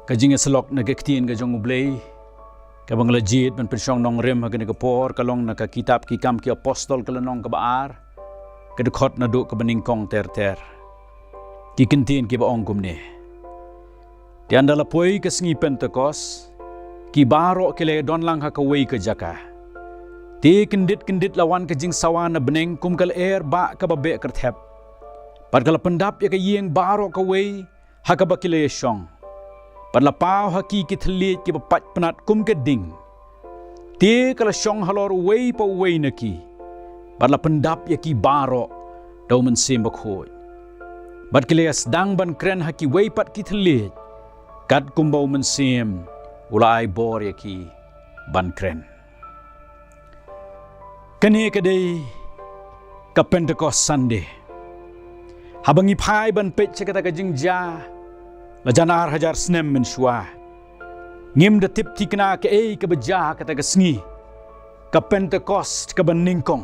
Kajing selok na kektiin ka jong ublay, kabang legit man pensyong nong rim hagan kapor kalong na kitab kikam ki apostol kalanong kabaar, kadukot na do kabaningkong ter. Kikintiin ki baong kumne. Di andala poy kasngi Pentecost, ki baro kile don lang hakaway ka jaka. Ti kendit lawan kajing sawan na beneng kumkal ba kababe kerthep. Padkala pendap ya kayeng baro kaway hakabakile syong. Padlapaw haki kithalit ki papat penat kum keding. Ti kala syong halor way pa way naki. Padla pendap ya ki baro daw man simbakhoy. Bad kilayas dang ban kren haki way pat kithalit. Kad kumbaw man sim ulay bor ya ki ban kren. Kani kaday ka Pentecost Sunday. Habang ipay ban pet sa kata kajing ja. Lajanar hajar snem mensyua. Ngim da tip tikna ke ke beja kata kesngi. Ka Pentecost ka beningkong.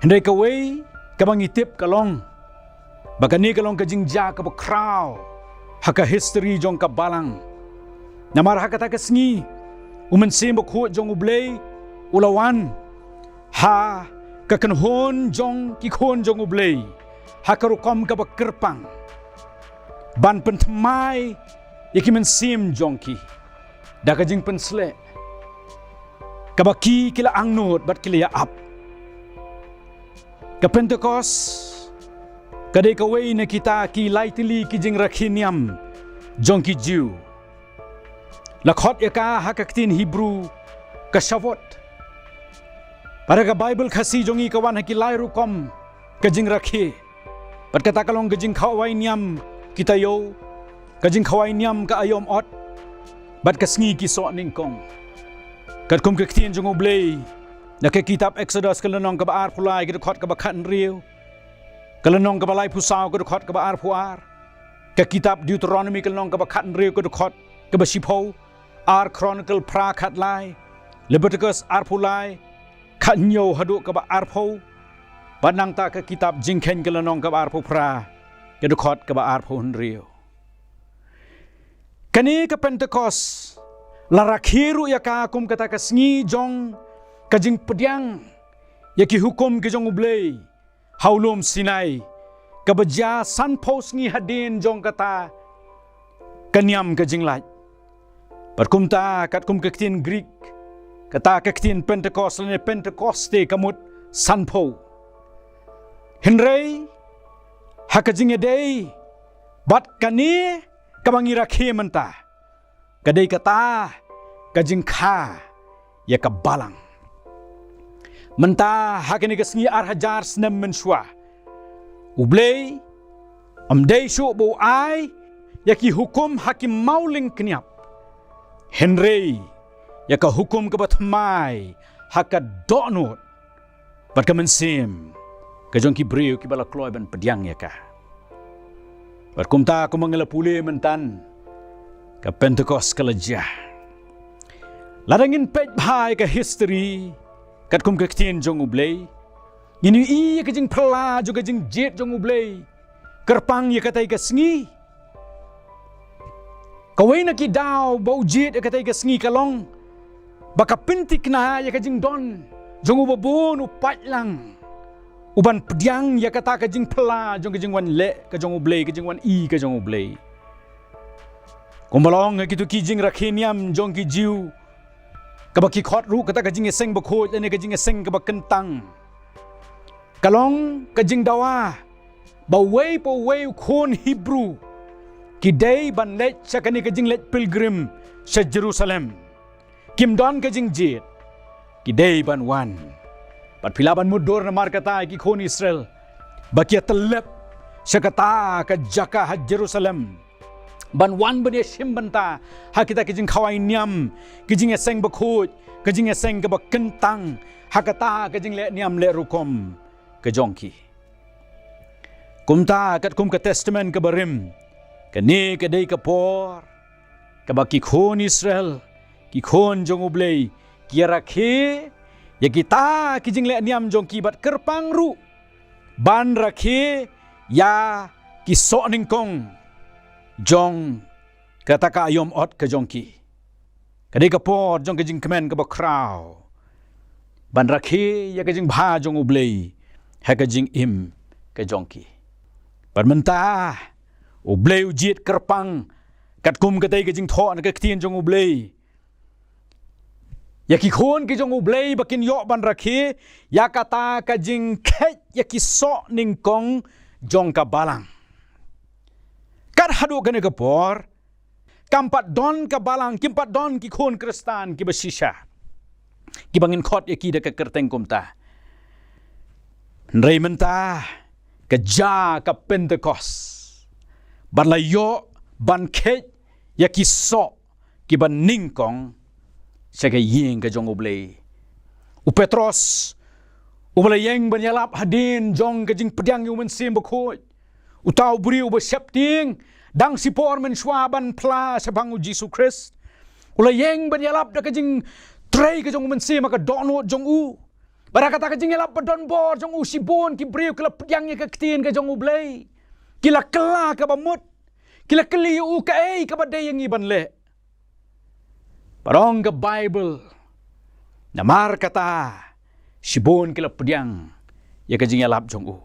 Hendai ka way ka bangitip kalong. Baka ni kalong kajing ja ka bakraw. Haka history jong ka balang. Namar hakata kesngi. Umensim bakho jong ublay ulawan. Ha kakenhon jong kikhon jong ublay. Hakarukom ka bakerpang. Ban pentemai yaki mensim jongki dakajing pensle kabaki kila angnut bat kila ya up ka Pentecost kadai kawai na kita ki laitili ki jing rakhiniam jongki Jew lakhot yaka hakaktin Hebrew ka Shavot para ka Bible khasi jongi kawan haki lai rukom ka jing rakhi pat kata kalong ka jing khawai niam kita yo kajing khawai niam ka ayom ot bat kasngi ki so ningkong kat kum kektien jong oblay na ke kitab Exodus kalanong ka baar pulai ka khot ka bakhan riu kalanong ka balai pusaw ka khot ka baar puar ka kitab Deuteronomy kalanong ka bakhan riu ka khot ka basipo ar Chronicle pra khat lai Leviticus ar pulai khat nyo hadu ka baar po banang ta ka kitab jingkhen kalanong ka baar pra kedukot ka baar pohon rio. Kani ka Pentecost larakhiru ya ka kum kata kasngi jong kajing pediang yaki hukum ke jong ublay haulum Sinai kabaja san pos ngi hadin jong kata kanyam kajing laj. Perkumta kat kum kektin Greek kata kektin Pentecost lene Pentecoste kamut sanpo. Henry hakajing edai bat kani kabangira khemanta kadai kata kajing kha ya kabalang menta hakani kasngi ar hajar snem menshwa ublay amdai shu bo ai yaki hukum hakim mauling kniap Henry yaka hukum ka batmai haka donot bat kamensim kajong ki breu ki bala kloy ban pediang ya ka. Berkumta aku mengelapuli mentan ka Pentecost kalajah. Ladangin pej bhai ka history kat kum kektien jong ublay. Ini iya kajing pela juga jing jet jong ublay. Kerpang ya katai ka sngi. Kawai na ki daw bau jet ya katai ka sngi kalong. Baka pintik na ya kajing don. Jong ubabun upat lang. Uban pediang ya kata kajing pela jong kajing wan le kajong ublay kajing wan i kajong ublay. Kumbalong kitu kijing rakhiniam jong ki Jew. Kabaki khot ru kata kajing eseng bakho ane kajing eseng kabak kentang. Kalong kajing dawa baway po way khon Hebrew. Kidai ban let sakani kajing let pilgrim sa Jerusalem. Kim don kajing jet. Kidai ban wan. Pat pilaban mudur na markata ki khon Israel bakia telep syakata ka jaka ha Jerusalem ban wan bani shimbanta ha kita kijing khawai niam kijing eseng bakhut kijing eseng ka bakentang hakata kijing le niam le rukom ka jongki kumta kat kum ka testament ka barim kani ka dei ka por ka baki khon Israel ki khon jong ublay ki rakhe ya kita kijing le niam jong ki bat kerpang ru ban rakhe ya ki so ning kong jong kata ka ayom ot ke jongki. Kadai ka pot jong ke jing kemen ke bakraw. Ban rakhi ya ke jing bha jong ublei. Ha ke jing im ke jongki. Ban mentah ublei ujit kerpang kat kum ke tai ke jing tho na ke tien jong ublei. Ya ki khon ki jong ublei bakin yo ban rakhi ya kata ka jing khet ya ki so ning kong jong ka balang. Kat hadu kene ke por kampat don ka balang kimpat don ki khon kristan ki basisha ki bangin khot ya ki de ka kerteng kumta nrei menta ka ja ka pentecost ban la yo ban khet ya ki so ki ban ning kong sa ka yeng ka jong ublei u petros u bala yeng ban yalap hadin jong ka jing pedang yu men sim bakhoi u tau buri u ba septing dang sipor men swaban pla sa bangu Jesus Christ ula yeng ban yalap da ka jing trei ka jong men sim ka dono jong u bara kata ka jing yalap ba don bor jong u sibon ki briu kala pedang ya ka ktien ka jong ublei kila kala ka ba mut kila kali u ka ei ka ba de yang iban le parong ka Bible namar kata sibon kila pedang ya ka jing yalap jong u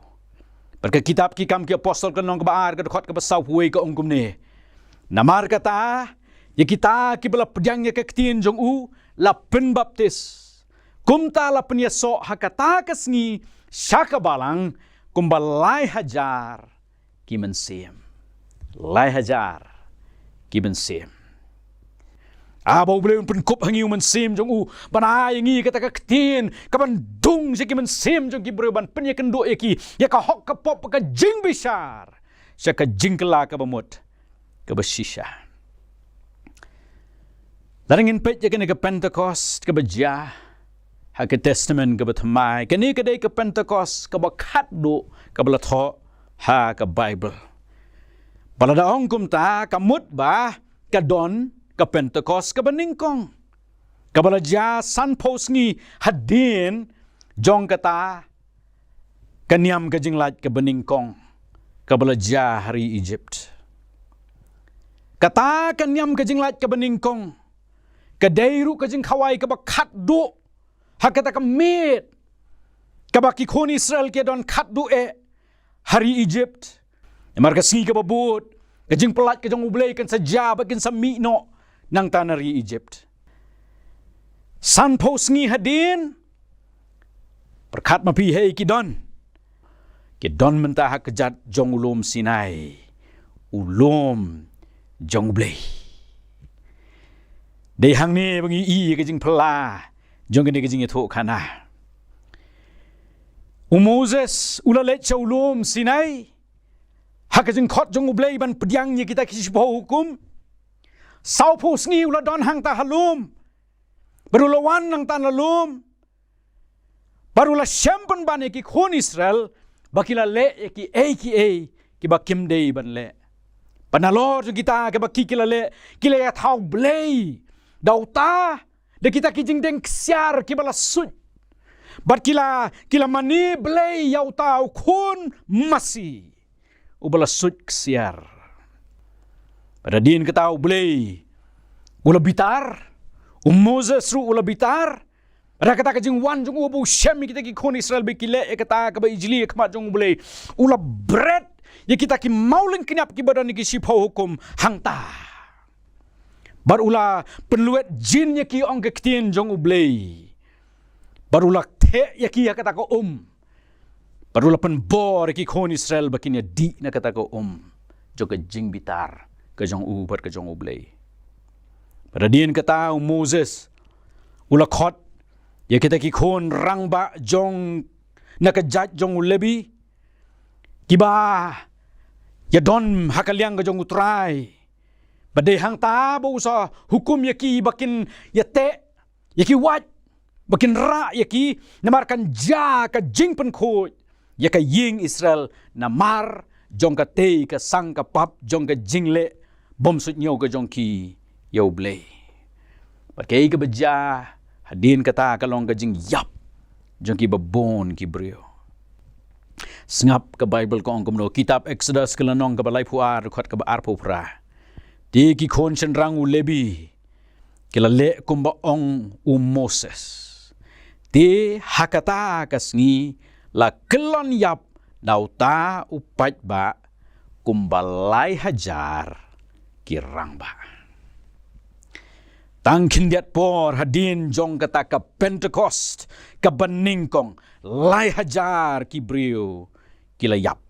Perka kitab ki kam ki apostol ka nong baar ka dekhot ka basau huwei ka ongkum ne. Namar kata ya kita ki bala pedang ya ka ktien jong u la pen baptis. Kumta la pen yaso hakata kasngi syaka balang kumbalai hajar ki mensiem. Lai hajar ki mensiem. Aba boleh pun kup hangi man sim jong u ban yangi kata ka ktien ka ban dung si ki man sim jong ki berban pen ya kendo ya ki ya ka hok ka pop ka jing besar sa ka jing kela ka bamut ka basisha darangin pet ya ka Pentecost ka baja ha ka testament ka batmai kani ka dai ka Pentecost ka bakhat do ka balatho ha ka Bible balada ong kumta ka mut ba ka don ka Pentecost ka baningkong ka balaja san posngi hadin jong kata kaniam ka jinglat ka baningkong ka balaja hari Egypt kata kaniam ka jinglat ka baningkong ka dairu ka jing khawai ka bakhat do hakata ka met ka baki khon Israel ke don khat do hari Egypt marka singi ka babut ka jing pelat ka jong ublei kan saja bakin sa no nang tanari Egypt. San posngi hadin perkat mapi hei kidon mentah kejat jong ulum Sinai ulum jong blei dei hang ni bangi i ke jing pela jong ke jing etho khana Moses ulalet ulum Sinai hak jing khot jong blei ban pediang ni kita kisi hukum sau posngi ula don hang ta halum berulawan nang tan halum barula syampan ban ki khon Israel bakila le ki bakim dei ban le panalor kita ke baki kila le kila ya thau blei dauta de kita ki jing deng ksiar ki bala sut bat kila mani blei yau tau khon masi ubala sut ksiar pada din ketau blei ula bitar Moses ru ula bitar pada kata ka jing wan jong ubu syam kita ki khon Israel be kile kata ka ba ijli khmat jong blei ula bread ya kita ki maulin kenyap ki badan ki sipau hukum hangta barula penluet jin ya ki ong ke ktien jong ublei barula the ya ki kata ko barula pen bor ki khon Israel bakinya di na kata ko joga jing bitar ke jong u bar ke jong ublei pada din kata Moses ula khot ya kita ki khon rang ba jong na ka jat jong ulebi kiba ya don hakaliang ke jong utrai badai hang ta bo usa hukum ya ki bakin ya te ya ki wat bakin ra ya ki namarkan ja ka jing pen khot ya ka ying Israel namar jong ka te ka sang ka pap jong ka jingle bom sut nyau ka jong ki yau blei pakai ka beja hadin kata kalong ka jing yap jong ki babon ki brio sengap ke Bible ko ongkom no kitab Exodus kelanong ke balai puar khot ke ar pu pra Ti ki khon chen rang u lebi kila le kumba ong Moses. Ti hakata kasngi la kelon yap dauta upat ba kumbalai hajar kirang ba. Tang kindiat por hadin jong kata ka Pentecost ka beningkong lai hajar kibriu kila yap.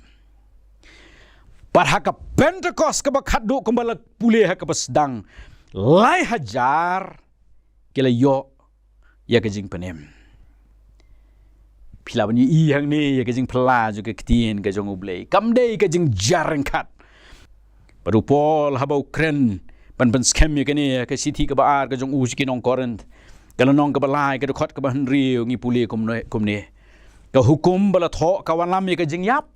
Parha ka Pentecost ka bakhadu kumbala pulih ka pasdang lai hajar kila yo ya kajing penem. Pila bani iyang ni ya kajing pela juga ketien ka jong ublay. Kamdei kajing jarang kat. Padu Paul haba Ukraine pan scam ya kani ka city ka baar ka jong uji kinong Corinth. Kalau nong ka balai ka dokot ka bahan riu ngi pulih kumne. Ka hukum bala tho ka walam ya kajing yap.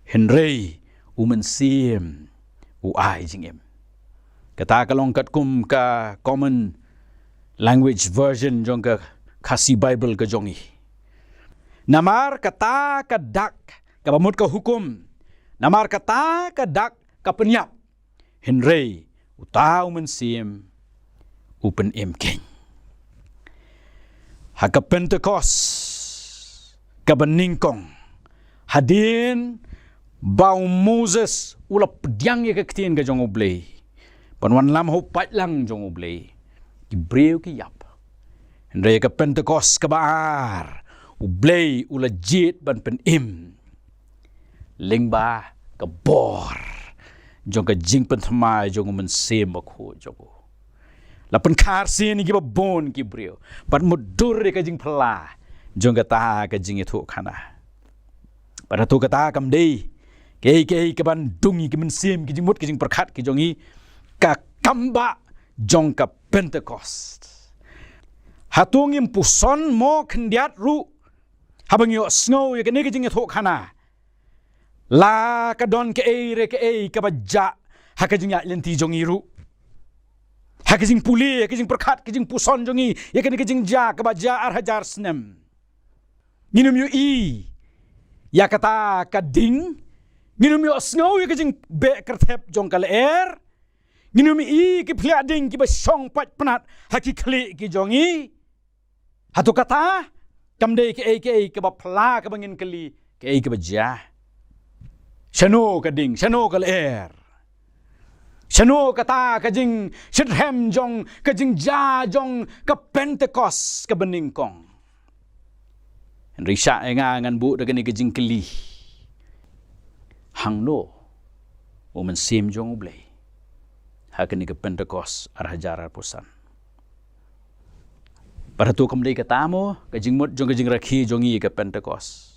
Henry umen sim ai jingem. Kata kalong kat kum ka common language version jong ka kasi Bible ka jongi. Namar kata ka dak ka pamut ka hukum. Namar kata ka dak ka penyap. Henry utau men sim upen emkeng. Haka Pentecost ka beningkong hadin bau Moses ula pediang ya ketien ka jong ublay. Panwan lam ho pat lang jong ublay. Ki breu ki yap. Henry ka Pentecost ka baar. Ublay ula jit ban pen im. Lingba ka bor. Jong ka jing pen thamai jong men sem ko jong. Lapan kar sin ki ba bon ki breu. Pat mudur ka jing pela. Jong ka ta ka jing itu kana. Pada tu kata kam dei. Kei ke ban dungi ki men sim ki jing mut ki jing perkhat ki jongi ka kamba jong ka Pentecost. Hatungim puson mo kendiat ru habang yo snow ya kene ki jing itu kana. La ka don ke ka baja ha ka jing ya lenti jongi ru. Ha ka jing puli ka jing perkhat ki jing puson jongi ya kene ki jing ja ka baja ar hajar snem. Nginum yu ya kata ka ding nginum yo snow ya ka jing be kertep jong kal air. Nginum ki phlia ding ki ba song pat penat ha ki khli ki jongi. Hatu kata kamdei ke ba phla ka bangin kali ke ka baja. Shano ka ding, shano kal air. Shano kata ka jing shithem jong ka jing ja jong ka Pentecost ka beningkong. Henry sya nga ngan bu da kani ka jing kali. Hang no umen sim jong ublay. Ha kani ka Pentecost ar hajar ar pusan. Para tu kamdei kata mo ka jing mut jong ka jing rakhi jongi ka Pentecost.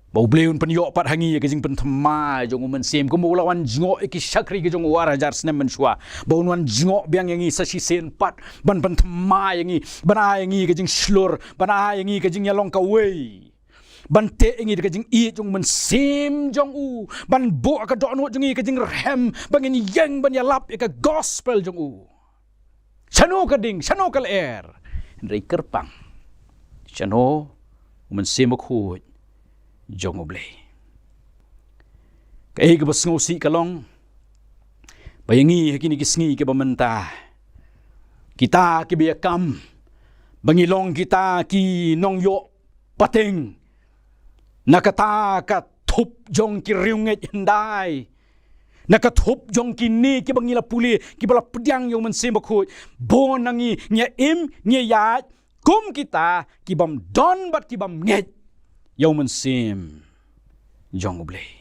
Bau bleun pen yo pat hangi ke jing pen thama jong men sem ko mo lawan jingo ki shakri ke jong war hajar snem men shwa bau wan jingo biang yangi sa si sen pat ban pen thama yangi bana yangi ke jing slur bana yangi ke jing yalong ka wei ban te yangi ke jing i jong men sem jong u ban bo ka do no jong i ke jing rem bangin yang ban yalap ka gospel jong u chano ka ding chano kal air rei kerpang chano men sem ko jong ublay. Kaya ka bas ngosi kalong bayangi hakini kisngi ka bamenta kita ki biyakam bangilong kita ki nong yo pating nakata ka thup jong ki riunget handai nakathup jong ki ni ki bangila puli ki bala pediang yo men sembakhu bon nangi nya im nya ya kum kita ki bam don bat ki bam nget Yaw men sim jong ublay.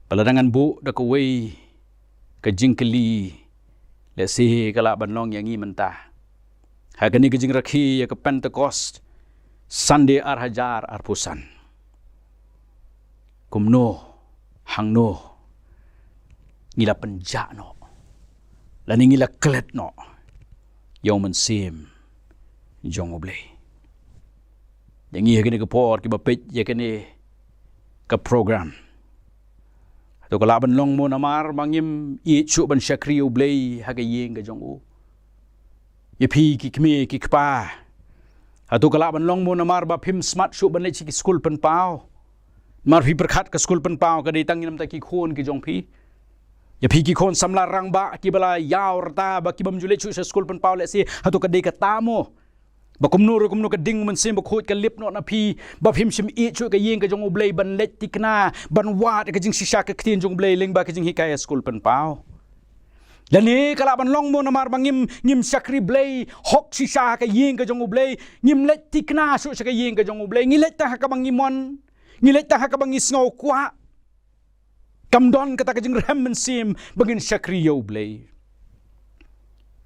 Paladangan bu da kaway ka jingkeli le si kala banlong yang i mentah. Ha kani ka jing rakhi ya ka Pentecost Sunday ar hajar ar pusan. Kumno hangno ngila penja no. Lani ngila klet no. Yaw men sim jong ublay. Yang iya kini ke por ki bapit ya kini ke program. Atau kalau ban long mo namar mangim i chu ban shakri ublay ha ga yeng ga jong u. Ye pi ki kmi ki kpa. Atau kalau ban long mo namar ba phim smart chu ban le chi ki school pen pau. Mar phi perkhat ka school pen pau ka dei tang nam ta ki khon ki jong pi. Ya pigi kon samlarang ba kibala yaw rta ba kibam julet chu sa school pen paul si hatu ka de ka tamo ba kumno ka ding man sim ba khot ka lip no na phi ba phim sim e chu ka yeng ka jong ublei ban let tikna ban wat ka jing sisha ka ktin jong ublei ling ba ka jing hikaya school pen pau lani kala ban long mo na mar bangim ngim sakri blei hok sisha ka yeng ka jong ublei ngim let tikna su sa ka yeng ka jong ublei ngilet ta ka bangimon ngilet ta ka bangis ngau kwa kamdon kata ka jing rem man sim bangin sakri yo ublei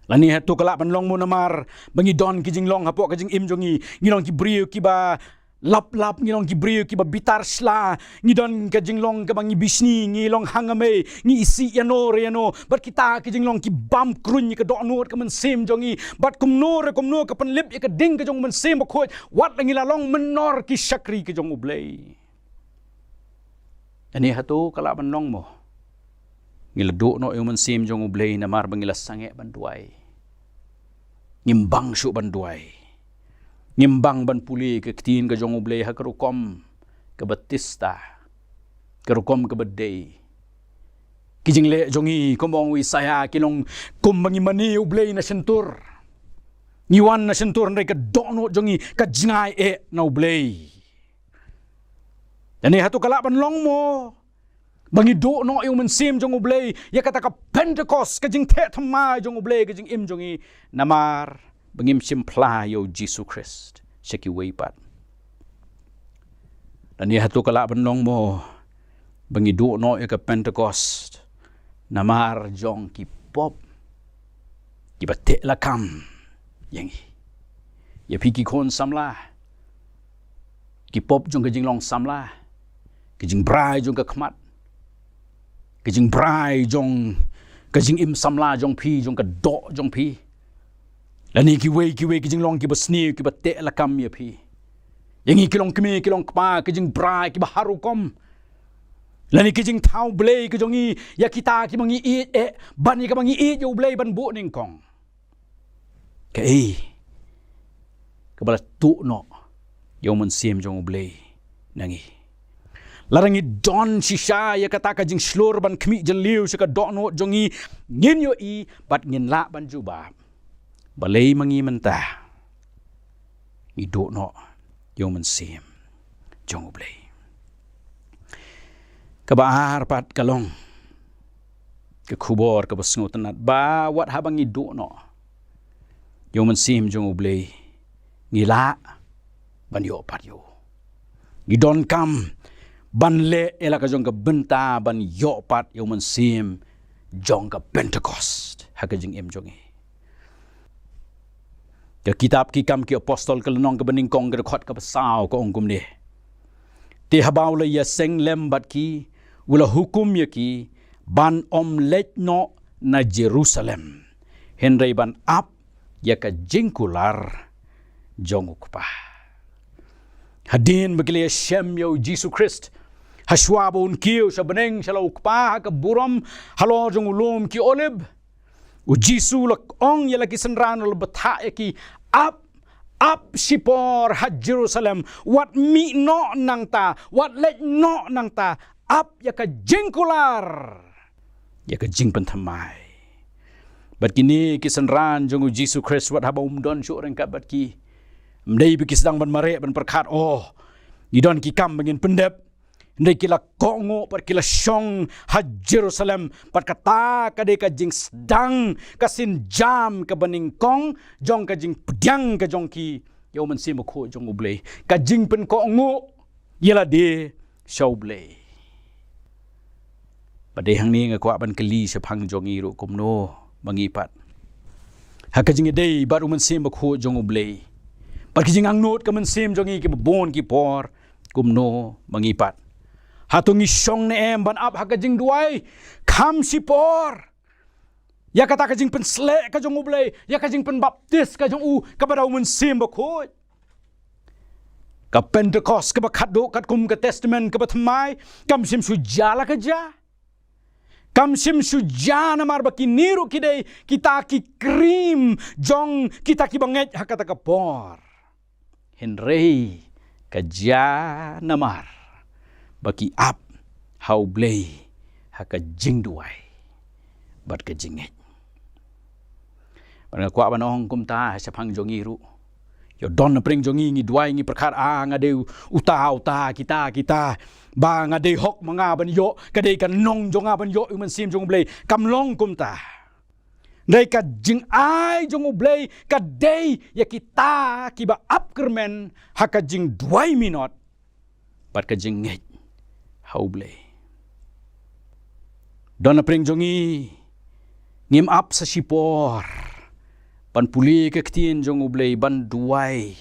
lani hatu kala ban long mo na mar bangi don ki jing long hapo ka jing im jongi ngilong ki brio ki ba lap ngilong ki brio ki ba bitar sla ngidon ka jing long ka bangi bisni ngilong hangame ngi isi yano bat kita ki jing long ki bam krun ka do nor ka man sim jongi bat kum no ka pan lip ka ding ka jong man sim ba khoi wat ngila long menor ki sakri ki jong ublei ani hatu kala ban long mo ngila do no yung man sim jong ublei na mar bangila sange banduai ngimbang su banduai ngimbang ban puli ke ktin ka jong ublei ha karukom ke batista karukom ke bedei kijing le jongi komong wi saya kilong kumbangi mani ublei na sentur ngiwan na sentur ndai ka dono jongi ka jingai na ublei yani hatu kala ban long mo bangi do no yung man sim jong ublei ya kata ka Pentecost ka jing the thama jong ublei ka jing im jongi namar bangim simpla yo Jesus Christ seki weipat dan ya hatu kala ban long mo bangi do no ya ka Pentecost namar jong ki pop ki bate la kam yang ya piki kon samla ki pop jong ka jing long samla ki jing brai jong ka khmat kajing brai jong kajing im samla jong pi jong ka do jong pi lani ki wei kajing long ki basni ki batte la kam ya pi yangi kilong kmi kilong kpa kajing brai ki baharu kom lani kajing thau blei ka jongi ya kita ki mangi bani ka mangi yo blei ban bu ning kong ka ka bala tu no yo man sim jong blei nangi larangi don shisha ya kata ka jing slur ban khmi jeliu sika dono jongi ngin yo bat ngin la ban juba balei mangi menta i dono yo man sim jong ublei ka baar pat kalong ke khubor ka basngo tanat ba wat habang i dono yo man sim jong ublei ngila ban yo pat yo gidon kam ban le ela ka jong ka benta ban yo pat yo man sim jong ka Pentecost ha ka jing em jongi ka kitab ki kam ki apostol ka lenong ka baning kong ka khot ka pasau ko ongkum ni ti habaw le ya seng lem bat ki wala hukum ya ki ban let no na Jerusalem henry ban ap ya ka jingkular jong ukpa hadin bagli shem yo Jesus Christ hashwabon kiyo sa beneng sa laukpa ka buram halo jong ulum ki olib u jisu lak ong yala ki sanran ul batha ki up sipor ha Jerusalem wat mi no nang ta wat let no nang ta up ya ka jingkular ya ka jing penthamai bat kini ki sanran jong u jisu Christ wat haba don shu reng ka bat ki mdei bi ki sedang ban mare ban perkhat idon ki kam bangin pendep ndai kila kongo par kila syong ha Jerusalem par kata ka de ka jing sedang kasin jam ka baning kong jong ka jing pediang ka jong ki yo man sim ko jong ublei ka jing pen kongo yela de show blei pade hang ni nga kwa ban kali sa phang jong i ro kumno mangi pat ha ka jing de bar man sim ko jong ublei par ki jing ang not ka man sim jong i ki bon ki por kumno mangi pat hatung isyong ne ban ap hakajing duai kam sipor ya kata kajing pen slek ka jong ublei ya kajing pen baptis ka jong u ka badau mun sim bakoi ka Pentecost ka bakhat do kat kum ka testament ka batmai kam sim su jala ka ja kam sim su jana mar baki niru kidai kita ki krim jong kita ki banget hakata ka por henry ka ja namar baki ap hau blei haka jing duai bat ka jingit ban kwa banong kum ta sa phang jongi ru yo don na pring jongi ngi duai ngi perkar ngade uta kita ba ngade hok manga ban yo kade kan nong jonga ban yo man sim jong blei kam long kum ta dai ka jing ai jong blei ka dei ya kita ki ba up kermen haka jing duai minot bat ka jing ngai hau blei don na pring jongi ngim up sa sipor pan puli ke ktien jong ublei ban duai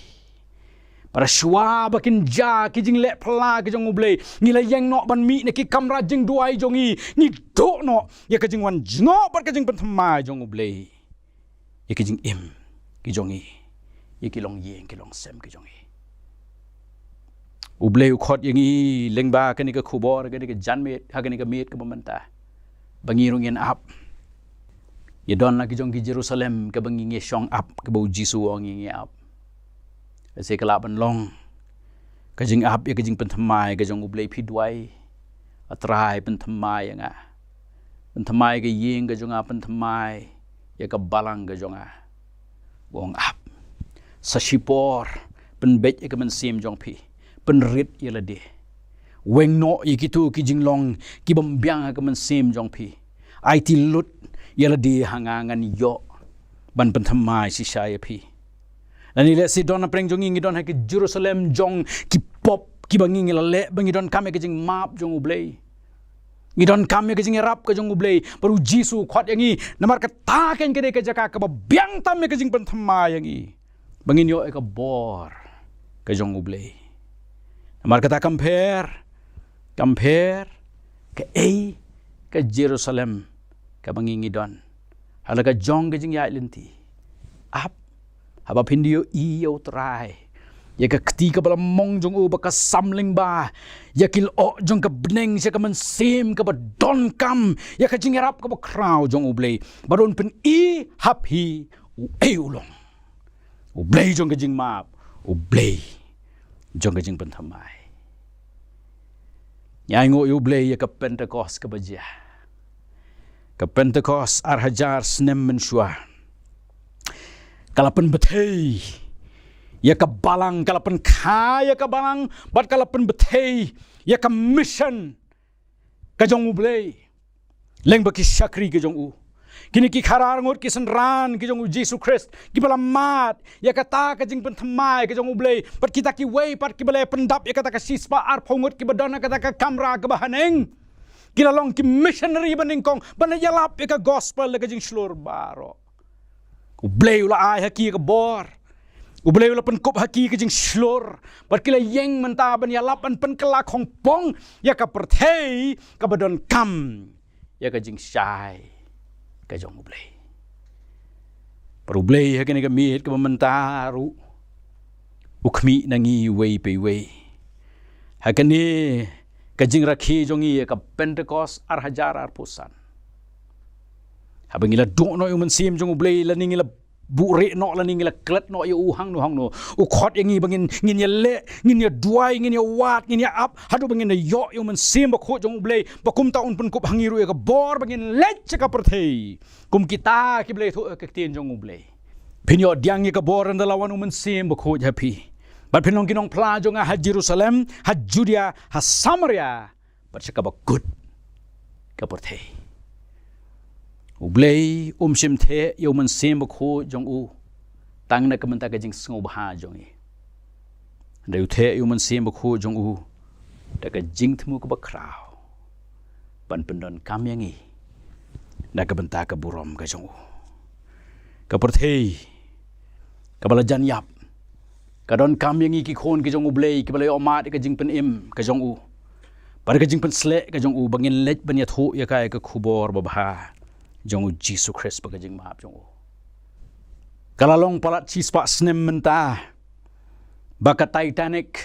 para shwa bakin ja ki jing le phla ke jong ublei ni la yang no ban mi ne ki kamra jing duai jongi ni do no ya ke jing wan jno par ke jing pan thma jong ublei ya ke jing im ki jongi ya ki long yeng ki long sem ki jongi ublei u khot yangi lengba ke ni ka khubor ke ni ka janmet ha ke ni ka met ke mamanta bangi rong yen ap ya don lagi jong ki Jerusalem ke bangi nge shong up ke bau Jisu ong nge up se kala ban long ka jing up ya ka jing pen thamai ka jong ublei phi duai atrai pen thamai nga pen thamai ke yeng ka jong a pen thamai ya ka balang ka jong a wong up sa shipor pen bet ya ka man sim jong phi pen rit ya la de weng no ya ki tu ki jing long ki bam byang ka man sim jong phi ai ti lut yala di hangangan yo ban penthamai si saya pi lani le si don apreng jong ngi don ha ki Jerusalem jong ki pop ki bangi ngi le bangi don kame ke jing map jong ublei ngi don kame ke jing rap ke jong ublei baru Jisu khot yangi namar ka ta ken ke de ke jaka ka byang tam ke jing penthamai yangi bangi yo ka bor ke jong ublei namar ka ta compare ke ke Jerusalem ka bangingi don halaga jong ke jing ya lenti ap haba pindio i yo trai ya ka kti ka bala mong jong u ba ka samling ba ya kil o jong ka bneng se ka man sim ka ba don kam ya ka jing rap ka ba kraw jong u blei baron pen i hap hi u e ulong u blei jong ka jing map u blei jong ka jing pen thamai ya ngo u blei ya ka Pentecost ka ba ja ke Pentecost hajar snem mensyua kalapan betei ya ke balang kalapan kaya ke balang bat kalapan betei ya ke mission ke jong ublei leng baki syakri ke jong u kini ki kharar ngot ki senran ke jong u Jesu Christ ki bala mat ya kata ke jing penthamai ke jong ublei pat kita ki wei pat ki bala pendap ya kata ka sispa ar phongot ki badana kata ka kamera ke bahaneng kila long ki missionary baning kong bana yalap ka gospel ka jing slur baro ublei ula ai haki ka bor ublei ula pen kop haki ka jing slur bat kila yeng menta ban yalap an pen kala khong pong ya ka perthei ka badon kam ya ka jing shai ka jong ublei per ublei ha ka ni ka mit ka menta ru ukmi nangi wei pe wei ha ka ni kajing rakhi jongi ka Pentecost hajar pusan habangila do no yung sim jong ublei la ningila bure no la ningila klet no yu hang no u khot yangi bangin ngin ya le ngin ya duai ngin ya wat ngin ya up hadu bangin yo yung sim ba kho jong ublei ba kum ta un pun kup hangiru ya ka bor bangin lech ka perthei kum kita ki blei thu ka tien jong ublei pinyo diang ya ka bor ndalawan um sim ba kho happy bat pinong kinong pla jonga ha Jerusalem ha Judea ha Samaria bat saka ba good ka porthei ublei sim the yo man sim ba kho jong u tang na ka man ta ka jing sngo ba jong e da yu the yo man sim ba kho jong u ta ka jing thmu ka ba kraw ban pendon kam yangi na ka banta ka burom ka jong u ka porthei ka bala jan yap kadon kam yangi ki khon ki jong ublei ki balai omat ka jing pen im ka jong u par ka jing pen sle ka jong u bangin lech ban ya thu ya kai ka khubor ba bha jong u Jesu Christ ba ka jing map jong u kalalong palat chi spa snem menta ba ka Titanic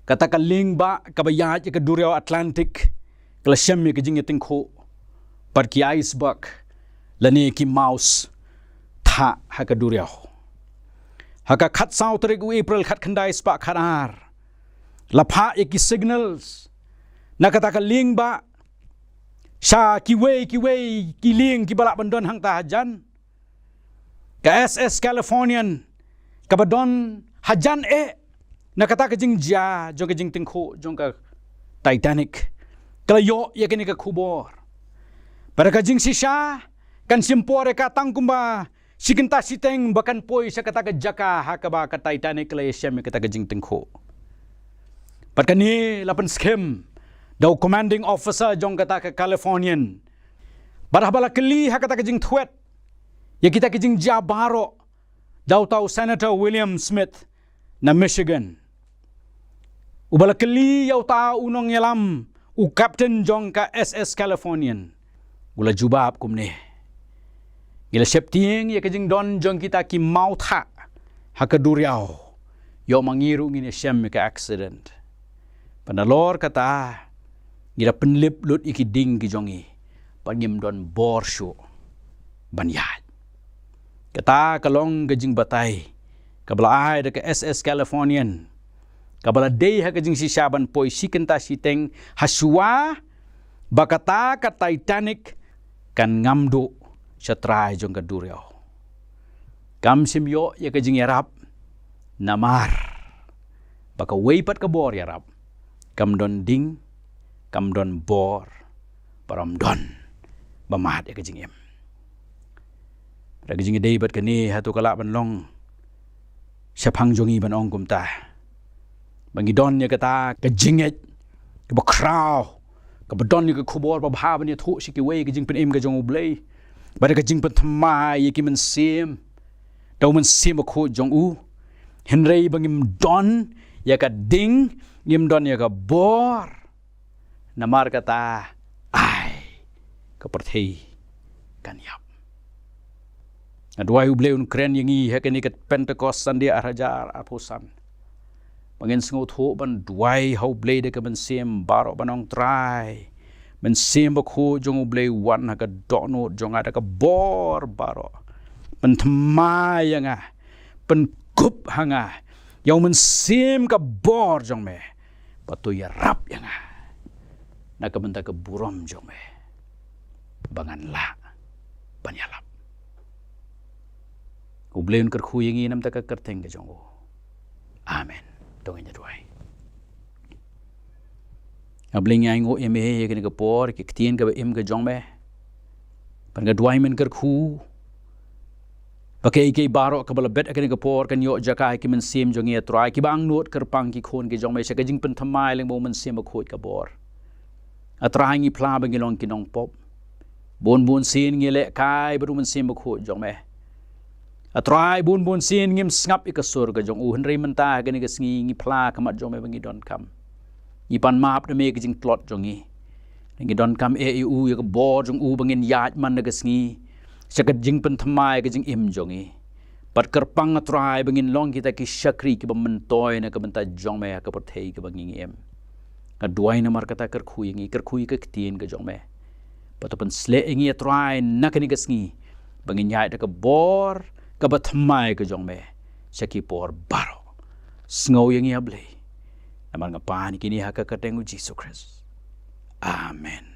kata ka ling ba ka ba ya ka durio Atlantic kala shem ka jing yating kho par ki iceberg lani ki mouse tha ha ka durio haka khat sau tarik April khat khandai spa kharar lapha eki signals nakata ka ling ba Sha kiwei kiling kibalak bandon hang tahajan. Ka SS Californian kabadon hajan nakata kajing ja jong kajing tingko jong ka Titanic. Kalayo ya kini ka kubor. Pada kajing sisha kan simpore ka tangkumba sikinta siteng bakan poi sa kata ka jaka hakaba ka Titanic kala syam kata kajing tingko. Pada kani lapan skem daw commanding officer jong kata ka Californian. Barabala keli hakata kajing thwet. Ya kita kajing jabaro daw tahu Senator William Smith na Michigan. Ubala keli yaw tahu unong yalam u Captain jong ka SS Californian. Ula jubab kumne. Gila septieng ya kajing don jong kita ki mau tha hakaduriaw. Yo mangiru ngini syam ka accident. Panalor kata gila penlip lut iki ding ki jongi. Pangim don borsho banyat. Kata kalong gajing batay. Kabala ay da ka SS Californian. Kabala day ha gajing si Shaban poi sikenta siteng haswa bakata ka Titanic kan ngamdo sa try jong kaduryaw. Kam simyo ya gajing yarap namar. Baka weipat ka bor yarap. Kam don ding, kam don bor, param don. Bamahat ya gajing em. Ragajing day bat kani hatu kala banlong sapang jongi ban ong kumta bangidon ya kata kajinget ke bakraw ke badon ya ke kubor babha ban ya thu siki we kajing pen im ka jong ublay bada kajing pen thamai ki men sim daw men sim ko jong u henrei bangim don ya ka ding ngim don ya ka bor namar kata ai ka perthei kan yap Adwai ublay kren yang hakani kat Pentecost sandia arajar apusan. Pangin sengut ho ban dwai hau blay de ka ban sim baro banong try. Ben sim bakho jong ublay wan ha ka dono jong ada ka bor baro. Ben tmai nga. Ben kup hanga. Yaw men sim ka bor jong me. Patu ya rap yang nga. Nakabenta ka burom jong me. Bangan la. Banyalap. Ubleun kerkhu yang nam taka kerteng ke jongo. Amen. Dongeng jadwai. Abling yang ngo eme ye kene ke por ke ktien ke im ke jong me. Pan ke dwai men kerkhu. Pakai ke baro ke bala bet kene ke por kan yo jaka ke men sim jong ye trai ki bang not kerpang ki khon ke jong me se ke jing pen thamai leng bo men sim khot ka bor. Atrai ngi pla bangilong kinong pop. Bon sin ngi le kai baru men sim khot jong me. Atrai bun sin ngim ngap ikasur ka jong henrei menta gani ka sngi ngi pla kamat jong me bangi don kam ngi pan map de me ka jing tlot jong ngi don kam eu ya ka bor jong bangin yat man na ka sngi sa ka jing pen thamai ka jing im jong pat kerpang atrai bangin long kita ki shakri ki bamentoy na ka benta jong me ka perthei ka bangi em ka duai na mar kata kerkhu ka ktien ka jong me patapan sle ngi atrai na ka ni ka sngi bangin yat ka bor kabat mai ke jong me saki por baro snow yang ia blay naman nga pan kini haka katengu Jesus Christ amen.